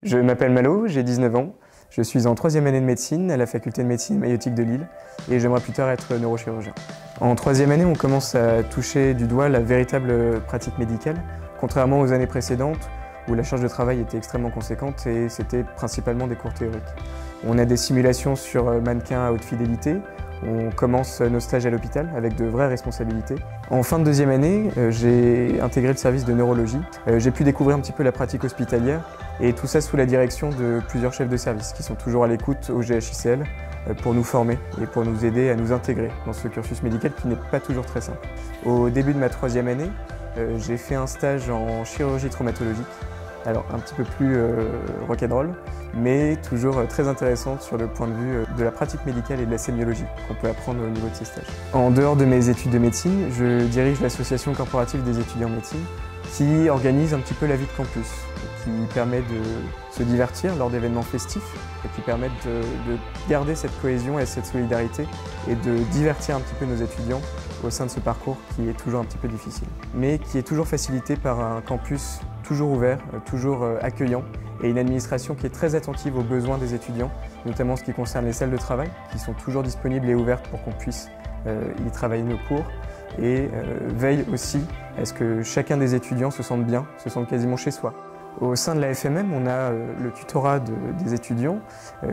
Je m'appelle Malo, j'ai 19 ans. Je suis en troisième année de médecine à la faculté de médecine maïeutique de Lille et j'aimerais plus tard être neurochirurgien. En troisième année, on commence à toucher du doigt la véritable pratique médicale, contrairement aux années précédentes où la charge de travail était extrêmement conséquente et c'était principalement des cours théoriques. On a des simulations sur mannequins à haute fidélité, on commence nos stages à l'hôpital avec de vraies responsabilités. En fin de deuxième année, j'ai intégré le service de neurologie. J'ai pu découvrir un petit peu la pratique hospitalière et tout ça sous la direction de plusieurs chefs de service qui sont toujours à l'écoute au GHICL pour nous former et pour nous aider à nous intégrer dans ce cursus médical qui n'est pas toujours très simple. Au début de ma troisième année, j'ai fait un stage en chirurgie traumatologique. Alors un petit peu plus rock'n'roll, mais toujours très intéressante sur le point de vue de la pratique médicale et de la sémiologie qu'on peut apprendre au niveau de ces stages. En dehors de mes études de médecine, je dirige l'association corporative des étudiants en médecine qui organise un petit peu la vie de campus, qui permet de se divertir lors d'événements festifs, et qui permettent de garder cette cohésion et cette solidarité et de divertir un petit peu nos étudiants au sein de ce parcours qui est toujours un petit peu difficile, mais qui est toujours facilité par un campus toujours ouvert, toujours accueillant et une administration qui est très attentive aux besoins des étudiants, notamment en ce qui concerne les salles de travail qui sont toujours disponibles et ouvertes pour qu'on puisse y travailler nos cours et veille aussi à ce que chacun des étudiants se sente bien, se sente quasiment chez soi. Au sein de la FMM, on a le tutorat des étudiants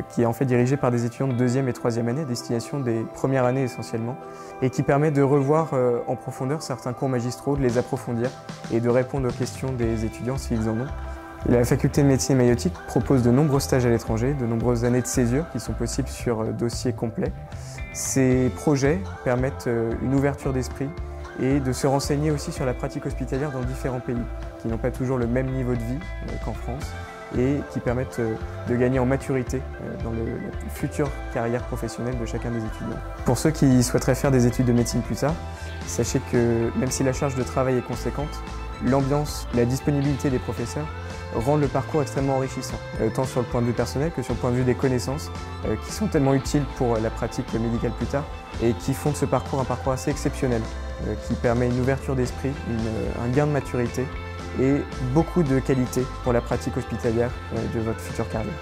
qui est en fait dirigé par des étudiants de deuxième et troisième année, destination des premières années essentiellement, et qui permet de revoir en profondeur certains cours magistraux, de les approfondir et de répondre aux questions des étudiants s'ils en ont. La faculté de médecine maïeutique propose de nombreux stages à l'étranger, de nombreuses années de césure qui sont possibles sur dossier complet. Ces projets permettent une ouverture d'esprit et de se renseigner aussi sur la pratique hospitalière dans différents pays qui n'ont pas toujours le même niveau de vie qu'en France et qui permettent de gagner en maturité dans la future carrière professionnelle de chacun des étudiants. Pour ceux qui souhaiteraient faire des études de médecine plus tard, sachez que même si la charge de travail est conséquente, l'ambiance, la disponibilité des professeurs rendent le parcours extrêmement enrichissant, tant sur le point de vue personnel que sur le point de vue des connaissances qui sont tellement utiles pour la pratique médicale plus tard et qui font de ce parcours un parcours assez exceptionnel, qui permet une ouverture d'esprit, un gain de maturité et beaucoup de qualité pour la pratique hospitalière de votre future carrière.